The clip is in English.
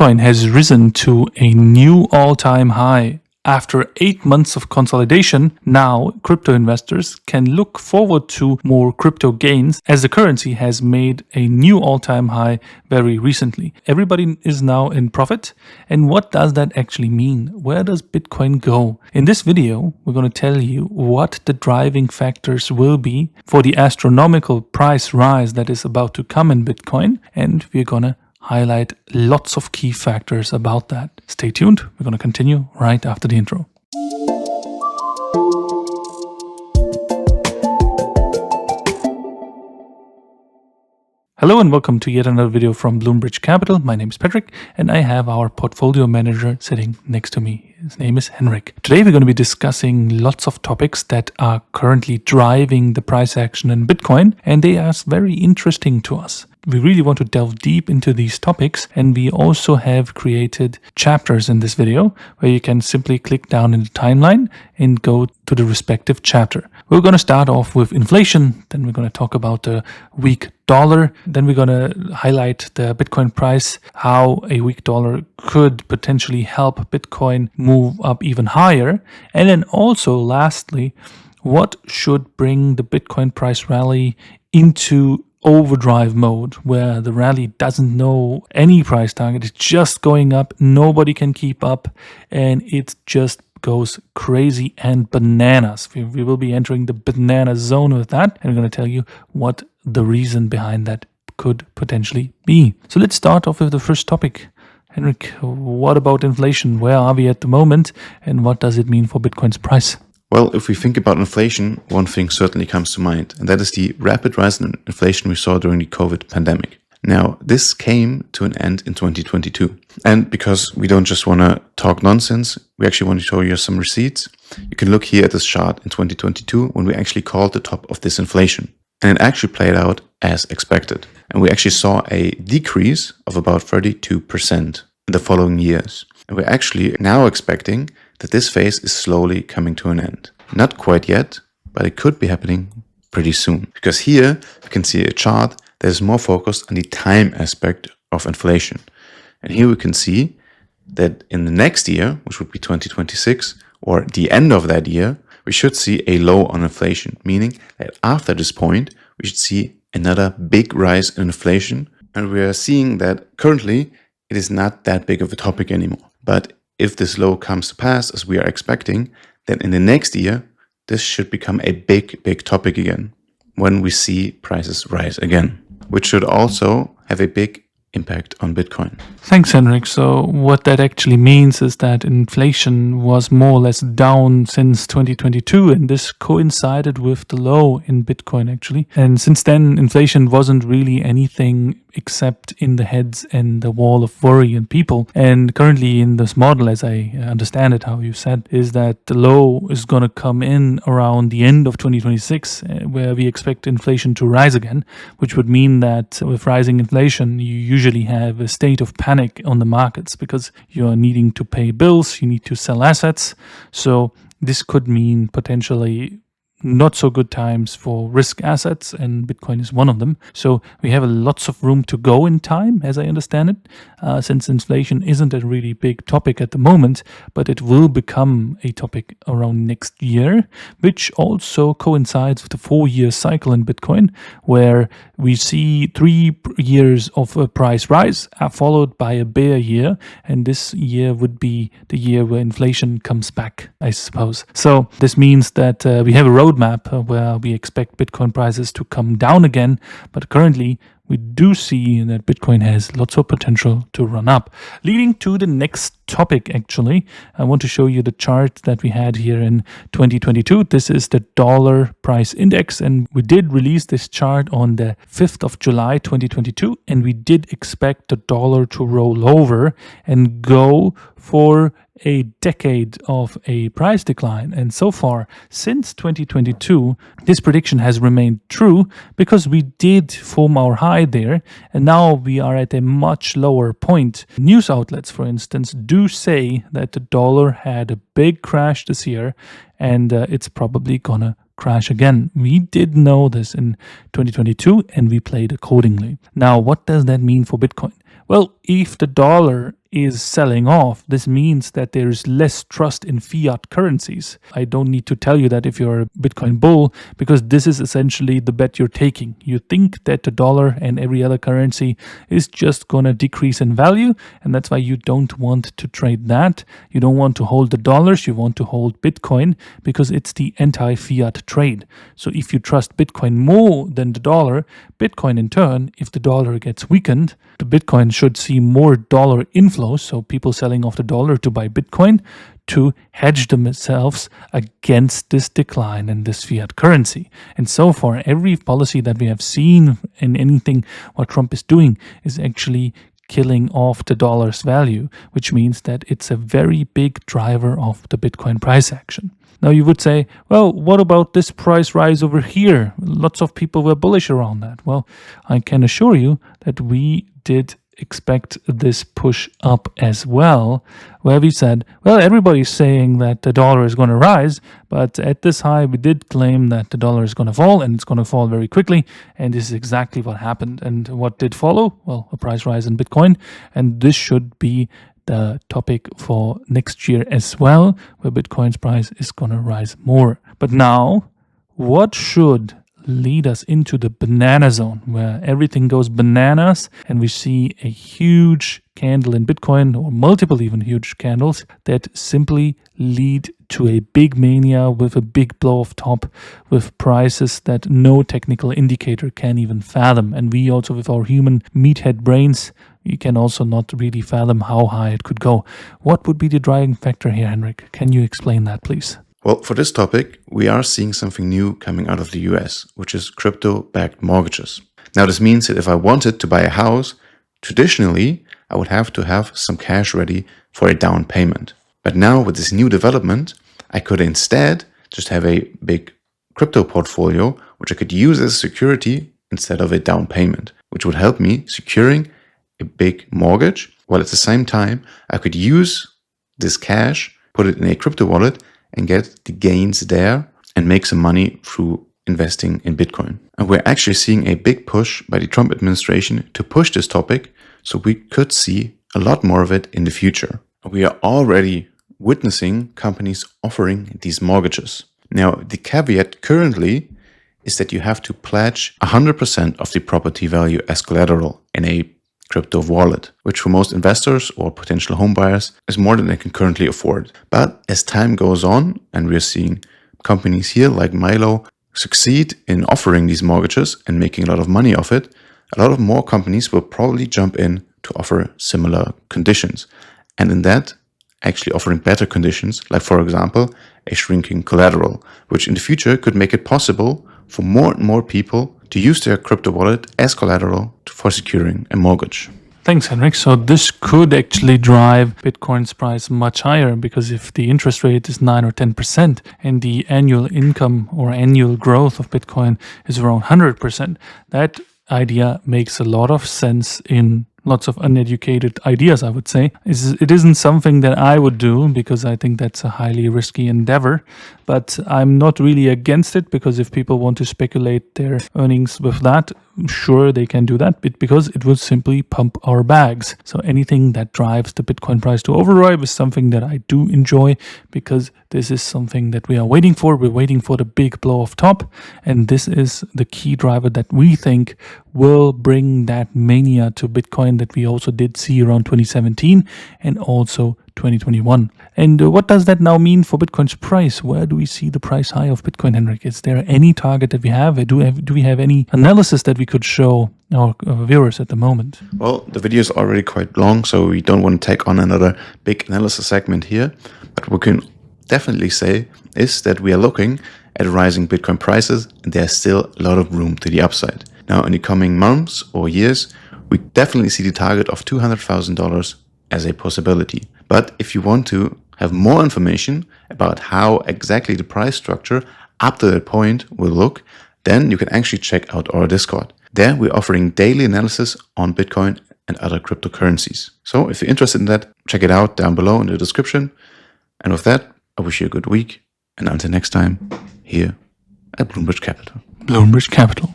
Bitcoin has risen to a new all-time high. After 8 months of consolidation, now crypto investors can look forward to more crypto gains as the currency has made a new all-time high very recently. Everybody is now in profit. And what does that actually mean? Where does Bitcoin go? In this video, we're going to tell you what the driving factors will be for the astronomical price rise that is about to come in Bitcoin. And we're going to highlight lots of key factors about that. Stay tuned. We're going to continue right after the intro. Hello and welcome to yet another video from Bloomberg Capital. My name is Patrick and I have our portfolio manager sitting next to me. His name is Henrik. Today we're going to be discussing lots of topics that are currently driving the price action in Bitcoin, and they are very interesting to us. We really want to delve deep into these topics, and we also have created chapters in this video where you can simply click down in the timeline and go to the respective chapter. We're going to start off with inflation, then we're going to talk about the weak dollar, then we're going to highlight the Bitcoin price, how a weak dollar could potentially help Bitcoin move up even higher, and then also lastly, what should bring the Bitcoin price rally into overdrive mode, where the rally doesn't know any price target. It's just going up, nobody can keep up, and it just goes crazy and bananas. We will be entering the banana zone with that, and we're going to tell you what the reason behind that could potentially be. So let's start off with the first topic. Henrik, what about inflation? Where are we at the moment, and what does it mean for Bitcoin's price? Well, if we think about inflation, one thing certainly comes to mind, and that is the rapid rise in inflation we saw during the COVID pandemic. Now, this came to an end in 2022. And because we don't just want to talk nonsense, we actually want to show you some receipts. You can look here at this chart in 2022 when we actually called the top of this inflation. And it actually played out as expected. And we actually saw a decrease of about 32% in the following years. And we're actually now expecting that this phase is slowly coming to an end. Not quite yet, but it could be happening pretty soon. Because here you can see a chart that is more focused on the time aspect of inflation. And here we can see that in the next year, which would be 2026, or the end of that year, we should see a low on inflation, meaning that after this point, we should see another big rise in inflation. And we are seeing that currently it is not that big of a topic anymore. But if this low comes to pass as we are expecting, then in the next year, this should become a big topic again when we see prices rise again, which should also have a big impact on Bitcoin. Thanks, Henrik. So what that actually means is that inflation was more or less down since 2022, and this coincided with the low in Bitcoin actually. And since then, inflation wasn't really anything except in the heads and the wall of worry in people. And currently in this model, as I understand it, how you said, is that the low is going to come in around the end of 2026, where we expect inflation to rise again, which would mean that with rising inflation, you usually have a state of panic on the markets because you're needing to pay bills, you need to sell assets. So this could mean potentially not so good times for risk assets, and Bitcoin is one of them. So we have lots of room to go in time, as I understand it, since inflation isn't a really big topic at the moment, but it will become a topic around next year, which also coincides with the 4-year cycle in Bitcoin, where we see 3 years of a price rise followed by a bear year, and this year would be the year where inflation comes back, I suppose. So this means that we have a roadmap where we expect Bitcoin prices to come down again, but currently we do see that Bitcoin has lots of potential to run up. Leading to the next topic, actually, I want to show you the chart that we had here in 2022. This is the dollar price index, and we did release this chart on the 5th of July 2022, and we did expect the dollar to roll over and go for a decade of a price decline. And so far, since 2022, this prediction has remained true because we did form our high there, and now we are at a much lower point. News outlets, for instance, do say that the dollar had a big crash this year, and it's probably gonna crash again. We did know this in 2022, and we played accordingly. Now, what does that mean for Bitcoin? Well, if the dollar is selling off, this means that there is less trust in fiat currencies. I don't need to tell you that if you're a Bitcoin bull, because this is essentially the bet you're taking. You think that the dollar and every other currency is just going to decrease in value, and that's why you don't want to trade that. You don't want to hold the dollars, you want to hold Bitcoin because it's the anti-fiat trade. So if you trust Bitcoin more than the dollar, Bitcoin in turn, if the dollar gets weakened, the Bitcoin should see more dollar inflows, so people selling off the dollar to buy Bitcoin to hedge themselves against this decline in this fiat currency. And so far, every policy that we have seen in anything what Trump is doing is actually killing off the dollar's value, which means that it's a very big driver of the Bitcoin price action. Now you would say, well, what about this price rise over here? Lots of people were bullish around that. Well, I can assure you that we did expect this push up as well, where we said, well, everybody's saying that the dollar is going to rise, but at this high, we did claim that the dollar is going to fall, and it's going to fall very quickly, and this is exactly what happened. And what did follow? Well, a price rise in Bitcoin, and this should be the topic for next year as well, where Bitcoin's price is going to rise more. But now, what should lead us into the banana zone, where everything goes bananas and we see a huge candle in Bitcoin, or multiple even huge candles, that simply lead to a big mania with a big blow off top, with prices that no technical indicator can even fathom. And we also, with our human meathead brains, we can also not really fathom how high it could go. What would be the driving factor here, Henrik? Can you explain that, please? Well, for this topic, we are seeing something new coming out of the US, which is crypto-backed mortgages. Now, this means that if I wanted to buy a house, traditionally, I would have to have some cash ready for a down payment. But now with this new development, I could instead just have a big crypto portfolio, which I could use as security instead of a down payment, which would help me securing a big mortgage, while at the same time, I could use this cash, put it in a crypto wallet, and get the gains there and make some money through investing in Bitcoin. And we're actually seeing a big push by the Trump administration to push this topic, so we could see a lot more of it in the future. We are already witnessing companies offering these mortgages. Now, the caveat currently is that you have to pledge 100% of the property value as collateral in a crypto wallet, which for most investors or potential home buyers is more than they can currently afford. But as time goes on, and we're seeing companies here like Milo succeed in offering these mortgages and making a lot of money off it, a lot of more companies will probably jump in to offer similar conditions. And in that, actually offering better conditions, like for example, a shrinking collateral, which in the future could make it possible for more and more people to use their crypto wallet as collateral for securing a mortgage. Thanks, Henrik. So this could actually drive Bitcoin's price much higher, because if the interest rate is 9 or 10% and the annual income or annual growth of Bitcoin is around 100%, that idea makes a lot of sense in lots of uneducated ideas, I would say. It isn't something that I would do, because I think that's a highly risky endeavor, but I'm not really against it, because if people want to speculate their earnings with that, sure, they can do that, but because it will simply pump our bags. So anything that drives the Bitcoin price to overdrive is something that I do enjoy, because this is something that we are waiting for. We're waiting for the big blow off top, and this is the key driver that we think will bring that mania to Bitcoin that we also did see around 2017 and also 2021. And what does that now mean for Bitcoin's price? Where do we see the price high of Bitcoin, Henrik? Is there any target that we have? Do we have any analysis that we could show our viewers at the moment? Well, the video is already quite long, so we don't want to take on another big analysis segment here. But what we can definitely say is that we are looking at rising Bitcoin prices, and there's still a lot of room to the upside. Now, in the coming months or years, we definitely see the target of $200,000 as a possibility. But if you want to have more information about how exactly the price structure up to that point will look, then you can actually check out our Discord. There we're offering daily analysis on Bitcoin and other cryptocurrencies. So if you're interested in that, check it out down below in the description. And with that, I wish you a good week. And until next time, here at Bloomberg Capital. Bloomberg Capital.